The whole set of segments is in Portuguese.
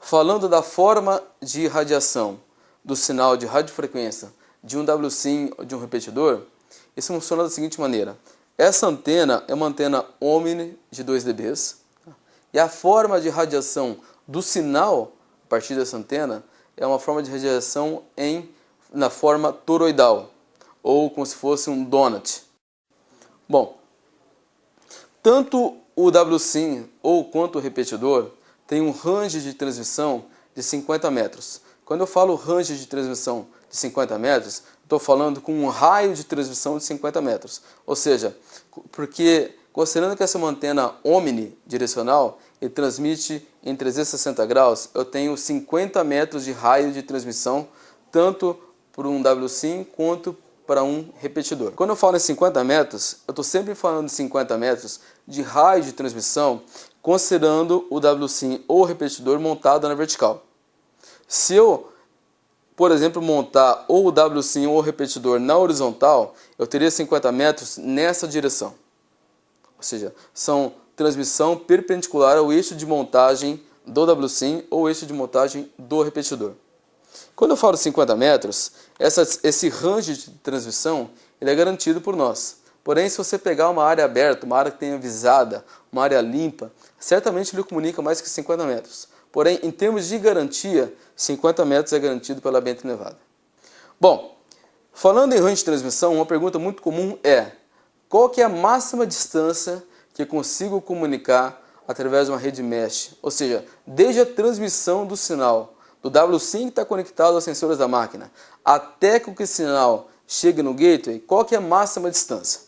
falando da forma de irradiação do sinal de radiofrequência de um WSIM ou de um repetidor, isso funciona da seguinte maneira. Essa antena é uma antena Omni de 2 dB e a forma de radiação do sinal a partir dessa antena é uma forma de radiação na forma toroidal, ou como se fosse um donut. Bom, tanto o WSIM ou quanto o repetidor tem um range de transmissão de 50 metros. Quando eu falo range de transmissão de 50 metros, estou falando com um raio de transmissão de 50 metros. Ou seja, porque considerando que essa é uma antena omnidirecional e transmite em 360 graus, eu tenho 50 metros de raio de transmissão, tanto por um WSIM quanto para um repetidor. Quando eu falo em 50 metros, eu estou sempre falando de 50 metros de raio de transmissão, considerando o WSIM ou repetidor montado na vertical. Se eu, por exemplo, montar ou o WSIM ou o repetidor na horizontal, eu teria 50 metros nessa direção. Ou seja, são transmissão perpendicular ao eixo de montagem do WSIM ou eixo de montagem do repetidor. Quando eu falo 50 metros, esse range de transmissão ele é garantido por nós. Porém, se você pegar uma área aberta, uma área que tenha visada, uma área limpa, certamente ele comunica mais que 50 metros. Porém, em termos de garantia, 50 metros é garantido pela Bento Nevada. Bom, falando em range de transmissão, uma pergunta muito comum é: qual que é a máxima distância que eu consigo comunicar através de uma rede mesh? Ou seja, desde a transmissão do sinal do WSIM que está conectado aos sensores da máquina até que o sinal chegue no gateway, qual que é a máxima distância?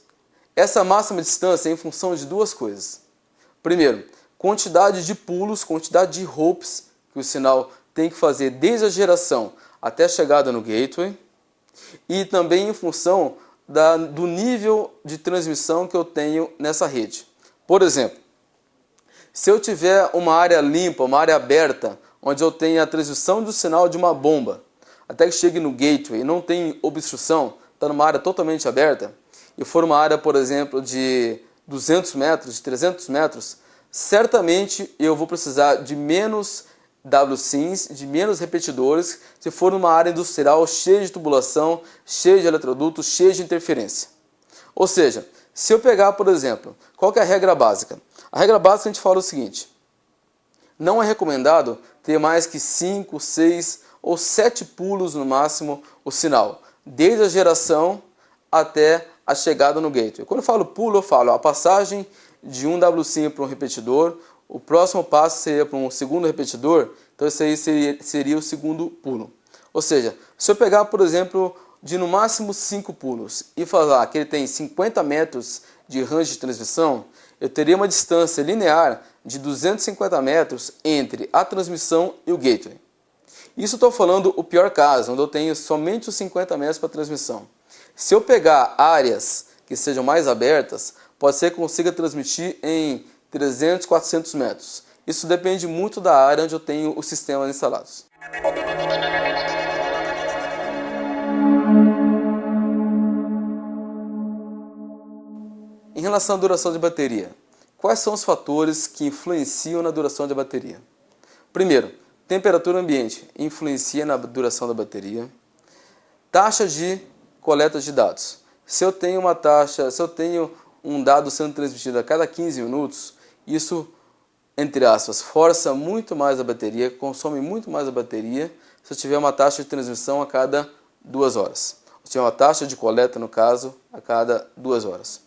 Essa máxima distância é em função de duas coisas. Primeiro, quantidade de pulos, quantidade de hops que o sinal tem que fazer desde a geração até a chegada no gateway, e também em função do nível de transmissão que eu tenho nessa rede. Por exemplo, se eu tiver uma área limpa, uma área aberta, onde eu tenho a transmissão do sinal de uma bomba até que chegue no gateway e não tem obstrução, está numa área totalmente aberta, e for uma área, por exemplo, de 200 metros, de 300 metros, certamente eu vou precisar de menos WSIMs, de menos repetidores, se for uma área industrial cheia de tubulação, cheia de eletrodutos, cheia de interferência. Ou seja, se eu pegar, por exemplo, qual que é a regra básica? A regra básica a gente fala o seguinte: não é recomendado ter mais que 5, 6 ou 7 pulos no máximo o sinal, desde a geração até a chegada no gateway. Quando eu falo pulo, eu falo a passagem de um WSIM para um repetidor, o próximo passo seria para um segundo repetidor, então esse aí seria o segundo pulo. Ou seja, se eu pegar, por exemplo, de no máximo 5 pulos e falar que ele tem 50 metros de range de transmissão, eu teria uma distância linear de 250 metros entre a transmissão e o gateway. Isso estou falando o pior caso, onde eu tenho somente os 50 metros para transmissão. Se eu pegar áreas que sejam mais abertas, pode ser que eu consiga transmitir em 300, 400 metros. Isso depende muito da área onde eu tenho os sistemas instalados. Em relação à duração de bateria, quais são os fatores que influenciam na duração da bateria? Primeiro, temperatura ambiente influencia na duração da bateria. Taxa de coleta de dados. Se eu tenho um dado sendo transmitido a cada 15 minutos, isso, entre aspas, força muito mais a bateria, consome muito mais a bateria, se eu tiver uma taxa de transmissão a cada 2 horas. Se tiver uma taxa de coleta, no caso, a cada 2 horas.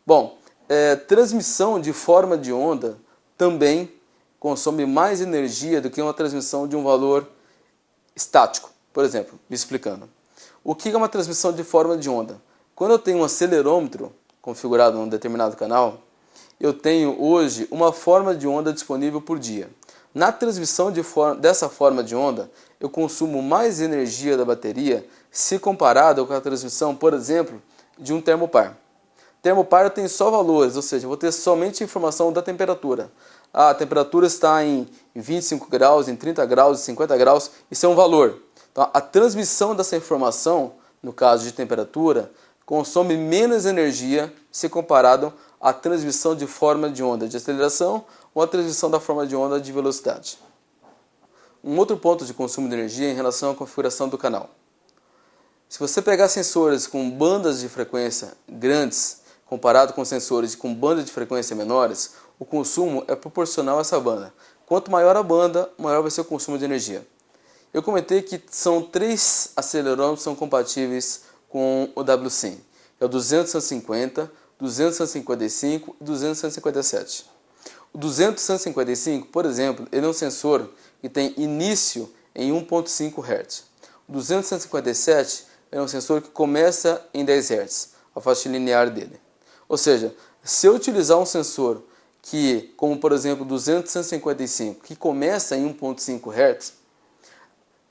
Bom, transmissão de forma de onda também consome mais energia do que uma transmissão de um valor estático. Por exemplo, me explicando. O que é uma transmissão de forma de onda? Quando eu tenho um acelerômetro configurado em um determinado canal, eu tenho hoje uma forma de onda disponível por dia. Na transmissão dessa forma de onda, eu consumo mais energia da bateria se comparado com a transmissão, por exemplo, de um termopar. Termopar eu tenho só valores, ou seja, eu vou ter somente informação da temperatura. A temperatura está em 25 graus, em 30 graus, em 50 graus, isso é um valor. Então, a transmissão dessa informação, no caso de temperatura, consome menos energia se comparado à transmissão de forma de onda de aceleração ou à transmissão da forma de onda de velocidade. um outro ponto de consumo de energia em relação à configuração do canal. Se você pegar sensores com bandas de frequência grandes, comparado com sensores com bandas de frequência menores, o consumo é proporcional a essa banda. Quanto maior a banda, maior vai ser o consumo de energia. Eu comentei que são 3 acelerômetros que são compatíveis com o WSIM. É o 250, 255 e 257. O 255, por exemplo, ele é um sensor que tem início em 1.5 Hz. O 257 é um sensor que começa em 10 Hz, a faixa linear dele. Ou seja, se eu utilizar um sensor que, como por exemplo 255, que começa em 1.5 Hz,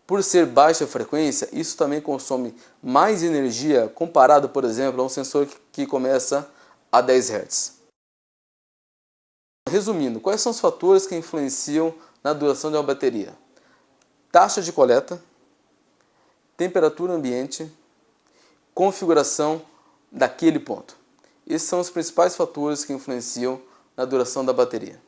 por ser baixa frequência, isso também consome mais energia comparado, por exemplo, a um sensor que começa a 10 Hz. Resumindo, quais são os fatores que influenciam na duração de uma bateria? Taxa de coleta, temperatura ambiente, configuração daquele ponto. Esses são os principais fatores que influenciam na duração da bateria.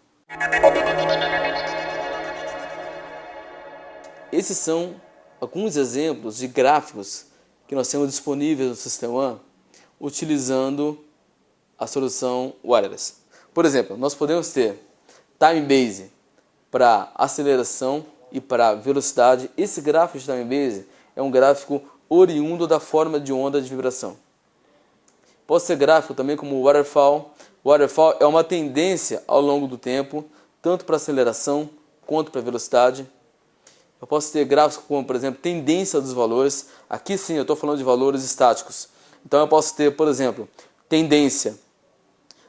Esses são alguns exemplos de gráficos que nós temos disponíveis no System One utilizando a solução wireless. Por exemplo, nós podemos ter time base para aceleração e para velocidade. Esse gráfico de time base é um gráfico oriundo da forma de onda de vibração. Pode ser gráfico também como waterfall. Waterfall é uma tendência ao longo do tempo, tanto para aceleração quanto para velocidade. Eu posso ter gráficos como, por exemplo, tendência dos valores. Aqui sim eu estou falando de valores estáticos. Então eu posso ter, por exemplo, tendência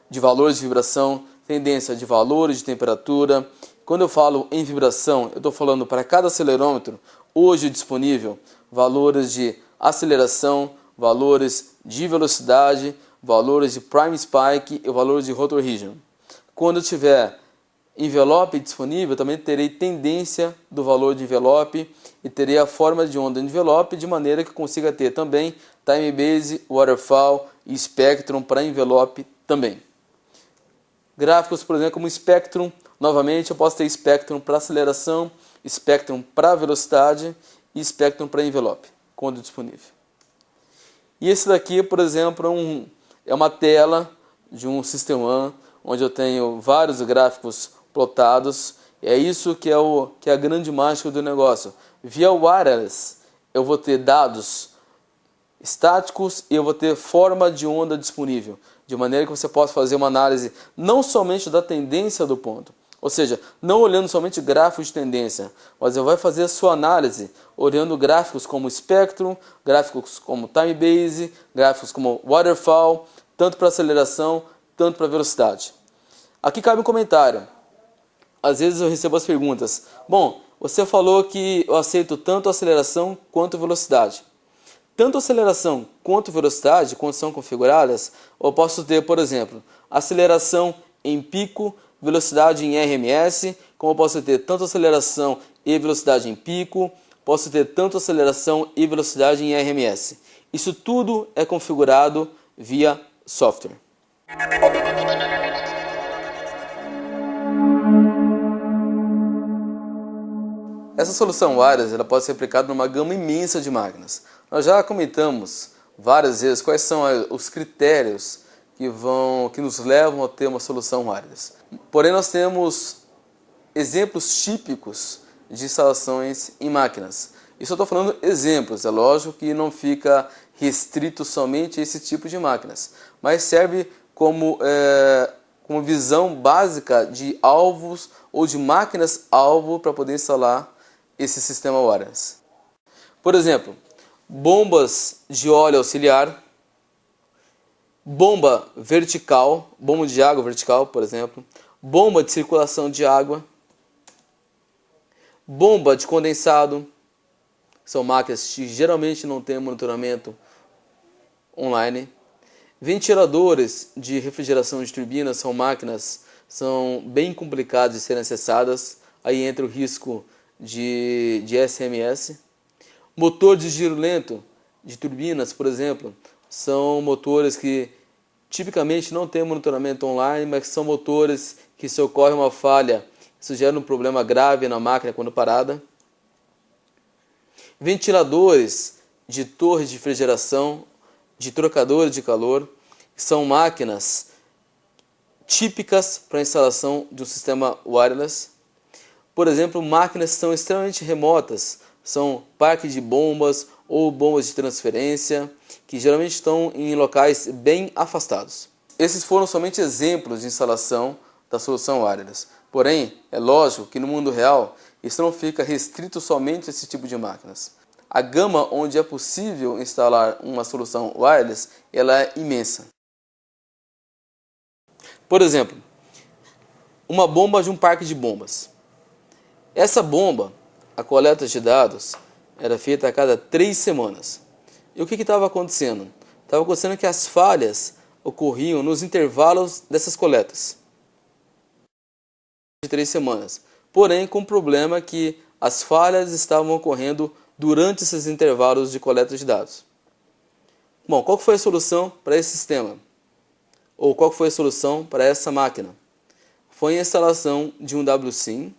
de valores de vibração, tendência de valores de temperatura. Quando eu falo em vibração, eu estou falando para cada acelerômetro hoje disponível valores de aceleração, valores de velocidade, valores de prime spike e valores de rotor region. Quando eu tiver envelope disponível, também terei tendência do valor de envelope e terei a forma de onda de envelope de maneira que consiga ter também time base, waterfall e spectrum para envelope também. Gráficos, por exemplo, como spectrum, novamente eu posso ter spectrum para aceleração, spectrum para velocidade e spectrum para envelope, quando disponível. E esse daqui, por exemplo, é uma tela de um System One, onde eu tenho vários gráficos plotados. É isso que é a grande mágica do negócio. Via wireless, eu vou ter dados estáticos e eu vou ter forma de onda disponível, de maneira que você possa fazer uma análise não somente da tendência do ponto, ou seja, não olhando somente gráficos de tendência, mas você vai fazer a sua análise olhando gráficos como Spectrum, gráficos como Time Base, gráficos como Waterfall, tanto para aceleração, tanto para velocidade. Aqui cabe um comentário. Às vezes eu recebo as perguntas: bom, você falou que eu aceito tanto aceleração quanto velocidade. Tanto aceleração quanto velocidade, quando são configuradas, eu posso ter, por exemplo, aceleração em pico, velocidade em RMS, como eu posso ter tanto aceleração e velocidade em pico, posso ter tanto aceleração e velocidade em RMS. Isso tudo é configurado via software. Essa solução wireless ela pode ser aplicada numa gama imensa de máquinas. Nós já comentamos várias vezes quais são os critérios que nos levam a ter uma solução wireless. Porém, nós temos exemplos típicos de instalações em máquinas. Isso eu estou falando exemplos, é lógico que não fica restrito somente a esse tipo de máquinas, mas serve como visão básica de alvos ou de máquinas-alvo para poder instalar esse sistema wireless. Por exemplo, bombas de óleo auxiliar, bomba vertical, bomba de água vertical, por exemplo, bomba de circulação de água, bomba de condensado, são máquinas que geralmente não têm monitoramento online. Ventiladores de refrigeração de turbinas são bem complicadas de serem acessadas, aí entra o risco de SMS. Motor de giro lento de turbinas, por exemplo, são motores que tipicamente não têm monitoramento online, mas são motores que, se ocorre uma falha, isso gera um problema grave na máquina quando parada. ventiladores de torre de refrigeração, de trocadores de calor, que são máquinas típicas para a instalação de um sistema wireless. Por exemplo, máquinas que são extremamente remotas, são parques de bombas ou bombas de transferência, que geralmente estão em locais bem afastados. Esses foram somente exemplos de instalação da solução wireless. Porém, é lógico que no mundo real isso não fica restrito somente a esse tipo de máquinas. A gama onde é possível instalar uma solução wireless, ela é imensa. Por exemplo, uma bomba de um parque de bombas. Essa bomba, a coleta de dados, era feita a cada 3 semanas. E o que estava acontecendo? Estava acontecendo que as falhas ocorriam nos intervalos dessas coletas. De 3 semanas. Porém, com o problema que as falhas estavam ocorrendo durante esses intervalos de coleta de dados. Bom, qual foi a solução para esse sistema? Ou qual foi a solução para essa máquina? Foi a instalação de um WSIM.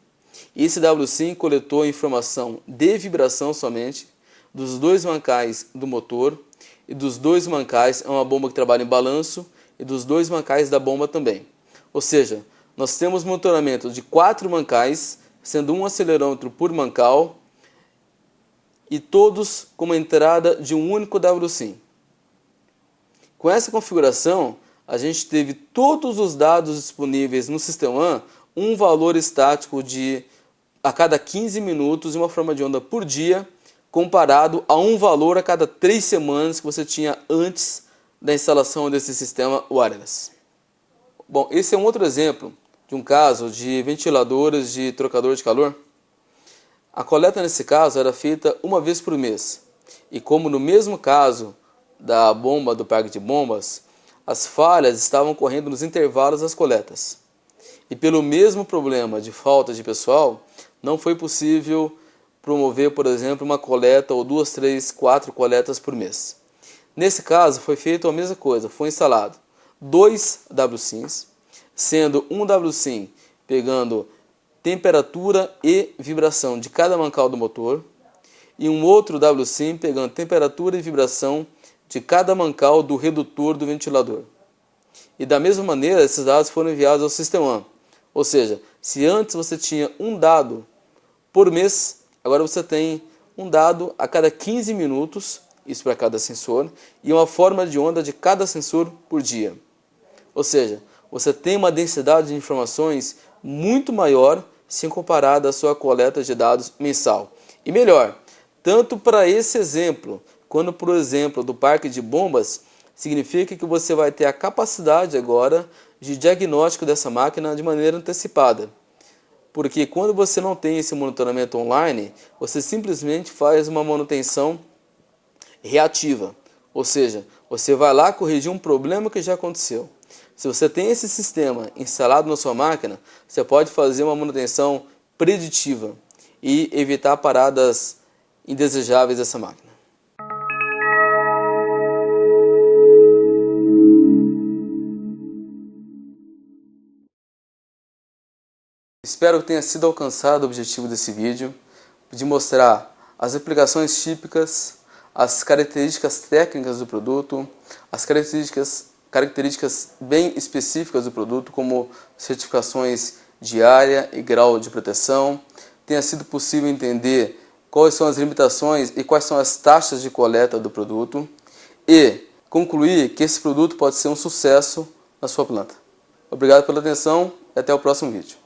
E esse WSIM coletou informação de vibração somente dos 2 mancais do motor e dos 2 mancais, é uma bomba que trabalha em balanço, e dos 2 mancais da bomba também. Ou seja, nós temos monitoramento de 4 mancais, sendo um acelerômetro por mancal, e todos com uma entrada de um único WSIM. Com essa configuração, a gente teve todos os dados disponíveis no sistema, um valor estático de a cada 15 minutos e uma forma de onda por dia, comparado a um valor a cada 3 semanas que você tinha antes da instalação desse sistema wireless. Bom, esse é um outro exemplo de um caso de ventiladores de trocador de calor. A coleta nesse caso era feita uma vez por mês. E como no mesmo caso da bomba do parque de bombas, as falhas estavam ocorrendo nos intervalos das coletas. E pelo mesmo problema de falta de pessoal, não foi possível promover, por exemplo, uma coleta ou 2, 3, 4 coletas por mês. Nesse caso foi feita a mesma coisa, foi instalado 2 WSIMs, sendo um WSIM pegando temperatura e vibração de cada mancal do motor e um outro WSIM pegando temperatura e vibração de cada mancal do redutor do ventilador. E da mesma maneira, esses dados foram enviados ao sistema. Ou seja, se antes você tinha um dado por mês, agora você tem um dado a cada 15 minutos, isso para cada sensor, e uma forma de onda de cada sensor por dia. Ou seja, você tem uma densidade de informações muito maior se comparada à sua coleta de dados mensal. E melhor, tanto para esse exemplo, quanto para o exemplo do parque de bombas, significa que você vai ter a capacidade agora de diagnóstico dessa máquina de maneira antecipada. Porque quando você não tem esse monitoramento online, você simplesmente faz uma manutenção reativa. Ou seja, você vai lá corrigir um problema que já aconteceu. Se você tem esse sistema instalado na sua máquina, você pode fazer uma manutenção preditiva e evitar paradas indesejáveis dessa máquina. Espero que tenha sido alcançado o objetivo desse vídeo, de mostrar as aplicações típicas, as características técnicas do produto, as características bem específicas do produto, como certificações de área e grau de proteção. Tenha sido possível entender quais são as limitações e quais são as taxas de coleta do produto e concluir que esse produto pode ser um sucesso na sua planta. Obrigado pela atenção e até o próximo vídeo.